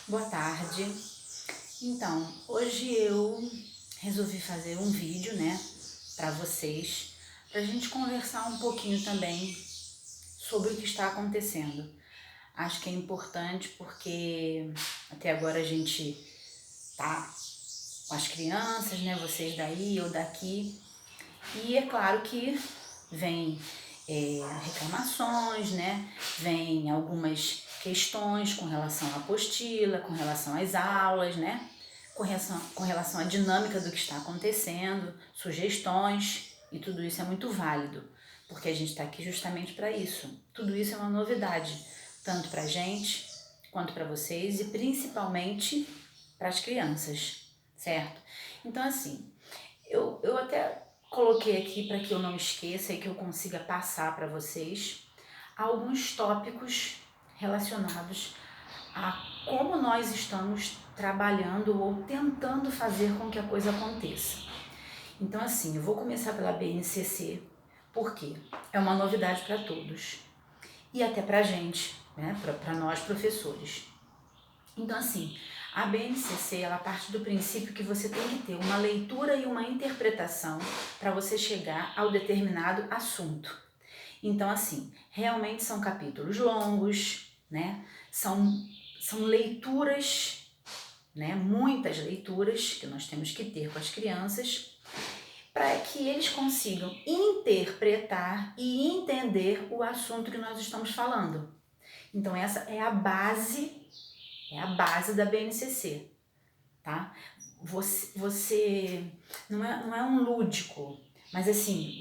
Boa tarde. Então, hoje eu resolvi fazer um vídeo, né, para vocês, para a gente conversar um pouquinho também sobre o que está acontecendo. Acho que é importante porque até agora a gente tá com as crianças, né, vocês daí, eu daqui, e é claro que vem reclamações, né? Vem algumas questões com relação à apostila, com relação às aulas, né? Com relação à dinâmica do que está acontecendo, sugestões, e tudo isso é muito válido, porque a gente está aqui justamente para isso. Tudo isso é uma novidade, tanto para a gente, quanto para vocês e principalmente para as crianças, certo? Então, assim, eu até coloquei aqui para que eu não esqueça e que eu consiga passar para vocês alguns tópicos relacionados a como nós estamos trabalhando ou tentando fazer com que a coisa aconteça. Então, assim, eu vou começar pela BNCC, porque é uma novidade para todos e até para a gente, né, para nós professores. Então, assim, a BNCC ela parte do princípio que você tem que ter uma leitura e uma interpretação para você chegar ao determinado assunto. Então, assim, realmente são capítulos longos, né? São leituras, né? Muitas leituras que nós temos que ter com as crianças para que eles consigam interpretar e entender o assunto que nós estamos falando. Então, essa é a base da BNCC, tá? Você não é um lúdico, mas assim,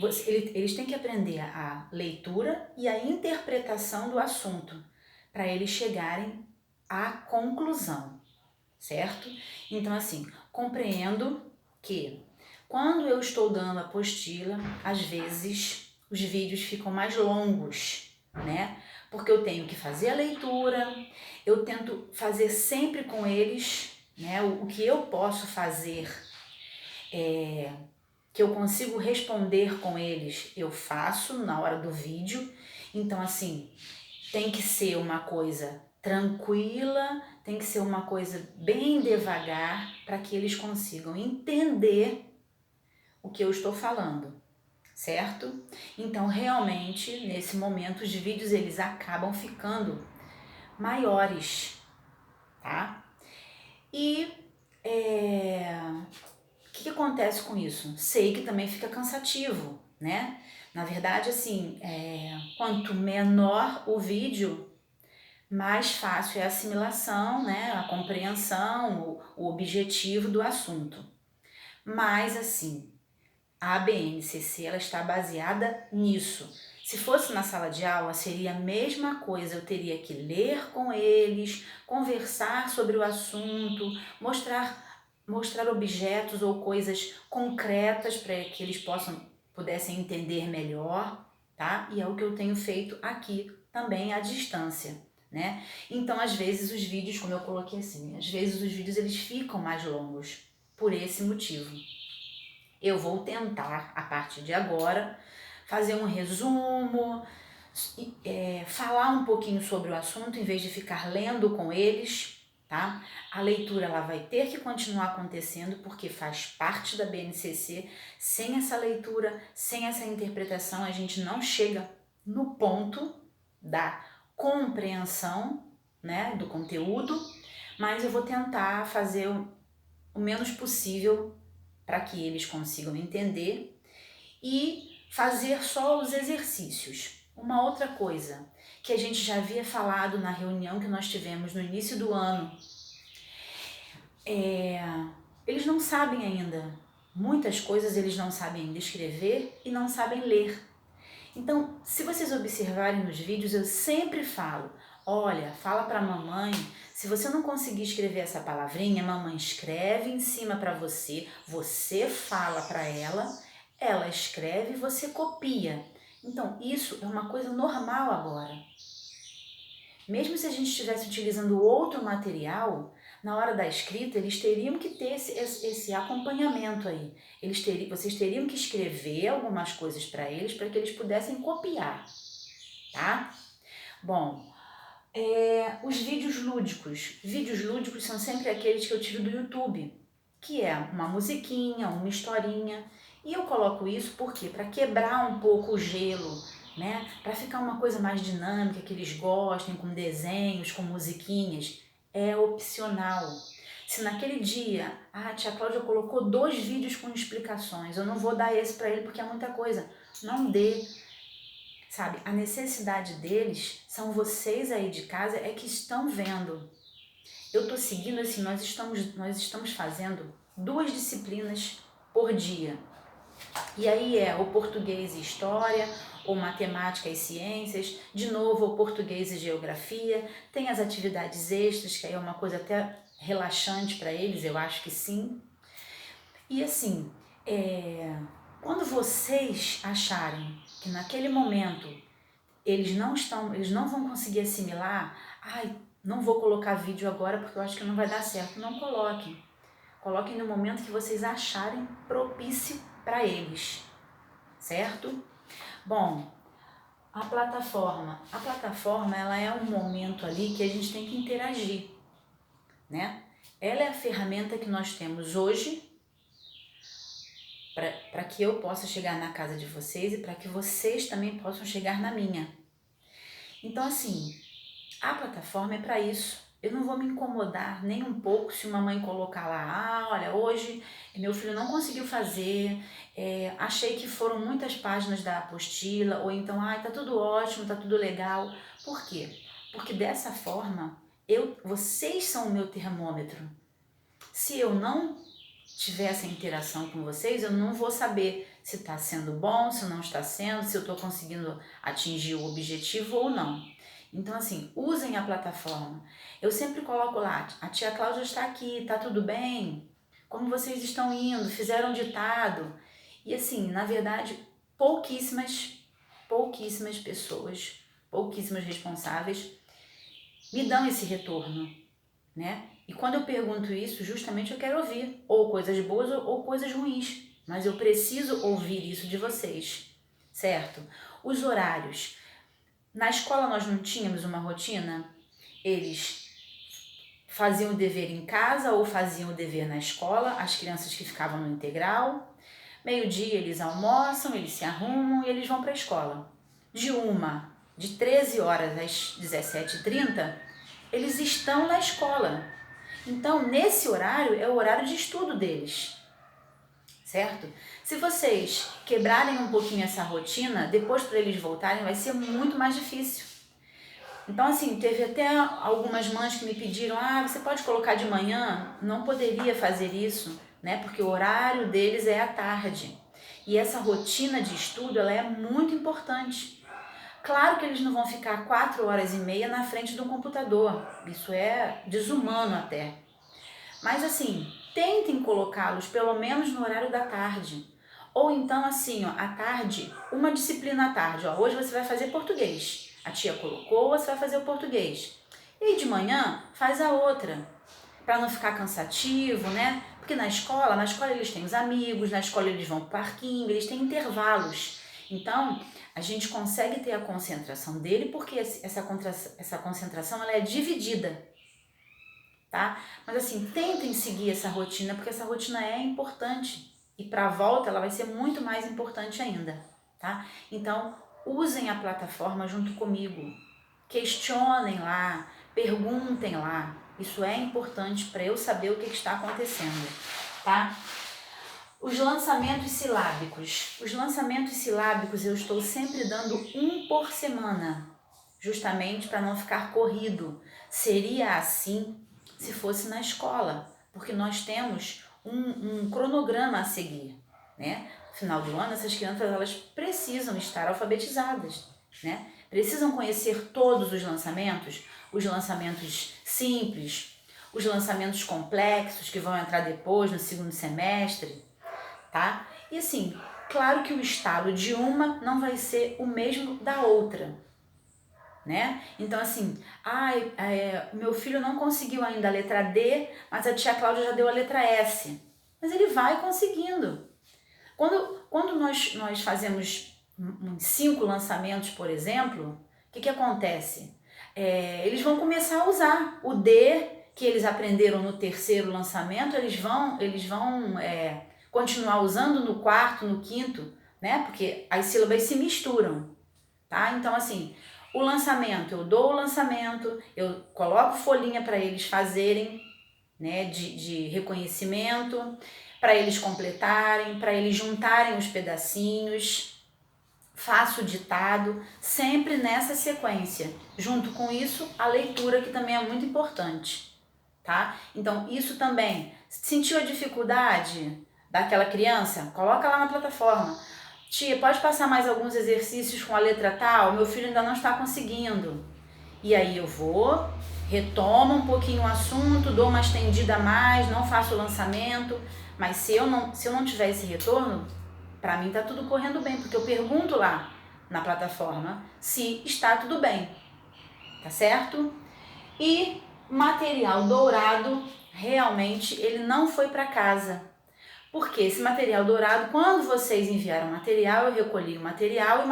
eles têm que aprender a leitura e a interpretação do assunto para eles chegarem à conclusão, certo? Então, assim, compreendo que quando eu estou dando a apostila, às vezes os vídeos ficam mais longos, né? Porque eu tenho que fazer a leitura, eu tento fazer sempre com eles, né? O que eu posso fazer, que eu consigo responder com eles, eu faço na hora do vídeo. Então, assim, tem que ser uma coisa tranquila, tem que ser uma coisa bem devagar para que eles consigam entender o que eu estou falando, certo? Então, realmente, nesse momento, os vídeos eles acabam ficando maiores, tá? E o que acontece com isso? Sei que também fica cansativo, né? Na verdade, assim, quanto menor o vídeo, mais fácil é a assimilação, né? A compreensão, o objetivo do assunto. Mas, assim, a BNCC ela está baseada nisso. Se fosse na sala de aula, seria a mesma coisa. Eu teria que ler com eles, conversar sobre o assunto, mostrar objetos ou coisas concretas para que eles pudessem entender melhor, tá? E é o que eu tenho feito aqui também à distância, né? Então, às vezes os vídeos, como eu coloquei assim, às vezes os vídeos eles ficam mais longos por esse motivo. Eu vou tentar, a partir de agora, fazer um resumo, falar um pouquinho sobre o assunto em vez de ficar lendo com eles, tá? A leitura ela vai ter que continuar acontecendo porque faz parte da BNCC. Sem essa leitura, sem essa interpretação, a gente não chega no ponto da compreensão, né, do conteúdo, mas eu vou tentar fazer o menos possível para que eles consigam entender e fazer só os exercícios. Uma outra coisa que a gente já havia falado na reunião que nós tivemos no início do ano, eles não sabem ainda, muitas coisas eles não sabem ainda escrever e não sabem ler. Então, se vocês observarem nos vídeos, eu sempre falo, olha, fala para a mamãe, se você não conseguir escrever essa palavrinha, mamãe escreve em cima para você, você fala para ela escreve e você copia. Então, isso é uma coisa normal agora. Mesmo se a gente estivesse utilizando outro material, na hora da escrita, eles teriam que ter esse acompanhamento aí. Vocês teriam que escrever algumas coisas para que eles pudessem copiar, tá? Bom, os vídeos lúdicos. Vídeos lúdicos são sempre aqueles que eu tiro do YouTube, que é uma musiquinha, uma historinha. E eu coloco isso por quê? Para quebrar um pouco o gelo, né? Para ficar uma coisa mais dinâmica, que eles gostem, com desenhos, com musiquinhas. É opcional. Se naquele dia a tia Cláudia colocou 2 vídeos com explicações, eu não vou dar esse para ele porque é muita coisa. Não dê. Sabe, a necessidade deles são vocês aí de casa é que estão vendo. Eu tô seguindo assim, nós estamos fazendo 2 disciplinas por dia. E aí é o português e história, ou matemática e ciências, de novo o português e geografia, tem as atividades extras, que aí é uma coisa até relaxante para eles, eu acho que sim. E assim, quando vocês acharem que naquele momento eles não vão conseguir assimilar, não vou colocar vídeo agora porque eu acho que não vai dar certo. Não coloquem. Coloquem no momento que vocês acharem propício para eles, certo? Bom, a plataforma ela é um momento ali que a gente tem que interagir, né? Ela é a ferramenta que nós temos hoje para que eu possa chegar na casa de vocês e para que vocês também possam chegar na minha. Então, assim, a plataforma é para isso. Eu não vou me incomodar nem um pouco se uma mãe colocar lá, olha, hoje meu filho não conseguiu fazer, achei que foram muitas páginas da apostila, ou então, tá tudo ótimo, tá tudo legal. Por quê? Porque dessa forma, vocês são o meu termômetro. Se eu não tiver essa interação com vocês, eu não vou saber se está sendo bom, se não está sendo, se eu estou conseguindo atingir o objetivo ou não. Então, assim, usem a plataforma. Eu sempre coloco lá, a tia Cláudia está aqui, tá tudo bem? Como vocês estão indo? Fizeram um ditado? E assim, na verdade, pouquíssimas pessoas, pouquíssimas responsáveis me dão esse retorno, né? E quando eu pergunto isso, justamente eu quero ouvir ou coisas boas ou coisas ruins, mas eu preciso ouvir isso de vocês, certo? Os horários. Na escola nós não tínhamos uma rotina? Eles faziam o dever em casa ou faziam o dever na escola, as crianças que ficavam no integral. Meio-dia eles almoçam, eles se arrumam e eles vão para a escola. De 13 horas às 17h30, eles estão na escola. Então, nesse horário, é o horário de estudo deles, certo? Se vocês quebrarem um pouquinho essa rotina, depois para eles voltarem vai ser muito mais difícil. Então, assim, teve até algumas mães que me pediram, você pode colocar de manhã? Não poderia fazer isso, né? Porque o horário deles é à tarde. E essa rotina de estudo, ela é muito importante. Claro que eles não vão ficar 4h30 na frente do computador. Isso é desumano até. Mas assim, tentem colocá-los pelo menos no horário da tarde. Ou então assim, à tarde, uma disciplina à tarde. Hoje você vai fazer português. A tia colocou, você vai fazer o português. E aí de manhã, faz a outra. Para não ficar cansativo, né? Porque na escola eles têm os amigos, na escola eles vão para o parquinho, eles têm intervalos. Então, a gente consegue ter a concentração dele porque essa concentração ela é dividida, tá? Mas assim, tentem seguir essa rotina porque essa rotina é importante e para a volta ela vai ser muito mais importante ainda, tá? Então, usem a plataforma junto comigo, questionem lá, perguntem lá, isso é importante para eu saber o que está acontecendo, tá? Os lançamentos silábicos. Os lançamentos silábicos eu estou sempre dando 1 por semana, justamente para não ficar corrido. Seria assim se fosse na escola, porque nós temos um cronograma a seguir, né? No final do ano, essas crianças elas precisam estar alfabetizadas, né? Precisam conhecer todos os lançamentos simples, os lançamentos complexos que vão entrar depois no segundo semestre, tá? E assim, claro que o estado de uma não vai ser o mesmo da outra, né? Então assim, meu filho não conseguiu ainda a letra D, mas a tia Cláudia já deu a letra S. Mas ele vai conseguindo. Quando nós fazemos uns 5 lançamentos, por exemplo, o que acontece? eles vão começar a usar o D que eles aprenderam no terceiro lançamento, eles vão continuar usando no quarto, no quinto, né? Porque as sílabas se misturam, tá? Então, assim, o lançamento, eu dou o lançamento, eu coloco folhinha para eles fazerem, né? De reconhecimento, para eles completarem, para eles juntarem os pedacinhos. Faço o ditado, sempre nessa sequência. Junto com isso, a leitura, que também é muito importante, tá? Então, isso também. Sentiu a dificuldade daquela criança? Coloca lá na plataforma. Tia, pode passar mais alguns exercícios com a letra tal? Meu filho ainda não está conseguindo. E aí eu vou, retomo um pouquinho o assunto, dou uma estendida a mais, não faço o lançamento. Mas se eu não tiver esse retorno, para mim tá tudo correndo bem, porque eu pergunto lá na plataforma se está tudo bem, tá certo? E material dourado, realmente ele não foi para casa. Porque esse material dourado, quando vocês enviaram o material, eu recolhi o material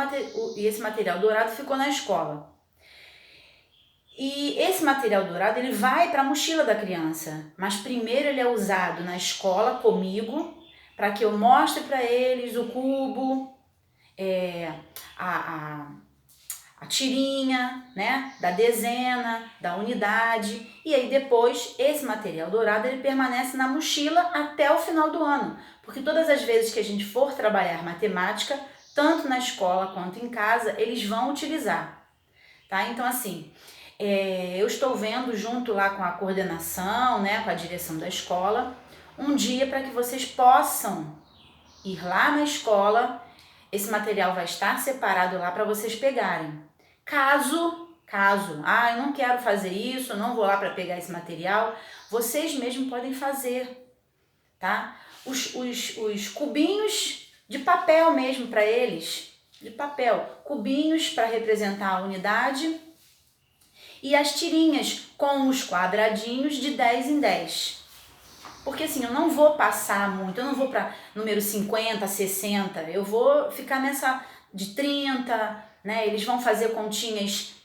e esse material dourado ficou na escola. E esse material dourado, ele vai para a mochila da criança, mas primeiro ele é usado na escola comigo, para que eu mostre para eles o cubo, a tirinha, né, da dezena, da unidade, e aí depois esse material dourado ele permanece na mochila até o final do ano, porque todas as vezes que a gente for trabalhar matemática, tanto na escola quanto em casa, eles vão utilizar, tá? Então, assim, eu estou vendo junto lá com a coordenação, né, com a direção da escola, um dia para que vocês possam ir lá na escola. Esse material vai estar separado lá para vocês pegarem. Caso, eu não quero fazer isso, eu não vou lá para pegar esse material, vocês mesmos podem fazer, tá? Os cubinhos de papel mesmo para eles, de papel, cubinhos para representar a unidade, e as tirinhas com os quadradinhos de 10 em 10. Porque assim, eu não vou passar muito, eu não vou para número 50, 60, eu vou ficar nessa de 30, né? Eles vão fazer continhas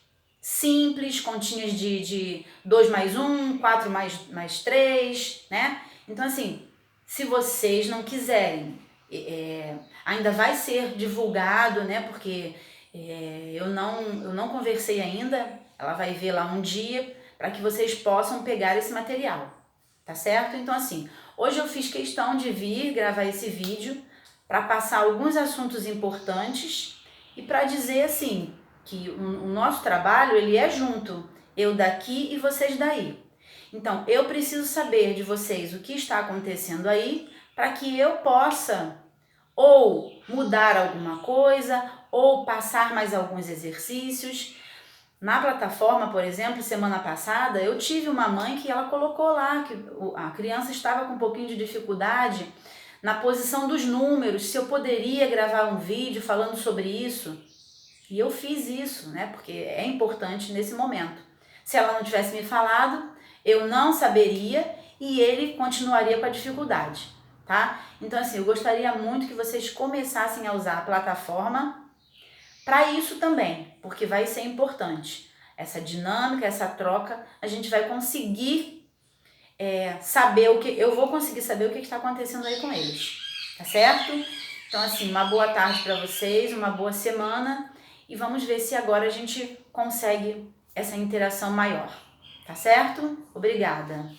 simples, continhas de 2 mais 1, 4 mais 3, né? Então, assim, se vocês não quiserem, ainda vai ser divulgado, né? Porque eu não conversei ainda, ela vai ver lá um dia, para que vocês possam pegar esse material, tá certo? Então, assim, hoje eu fiz questão de vir gravar esse vídeo para passar alguns assuntos importantes e para dizer, assim, que o nosso trabalho, ele é junto, eu daqui e vocês daí. Então, eu preciso saber de vocês o que está acontecendo aí, para que eu possa ou mudar alguma coisa, ou passar mais alguns exercícios. Na plataforma, por exemplo, semana passada, eu tive uma mãe que ela colocou lá que a criança estava com um pouquinho de dificuldade na posição dos números, se eu poderia gravar um vídeo falando sobre isso. E eu fiz isso, né? Porque é importante nesse momento. Se ela não tivesse me falado, eu não saberia e ele continuaria com a dificuldade, tá? Então, assim, eu gostaria muito que vocês começassem a usar a plataforma para isso também, porque vai ser importante. Essa dinâmica, essa troca, a gente vai conseguir saber eu vou conseguir saber o que está acontecendo aí com eles, tá certo? Então, assim, uma boa tarde para vocês, uma boa semana e vamos ver se agora a gente consegue essa interação maior, tá certo? Obrigada!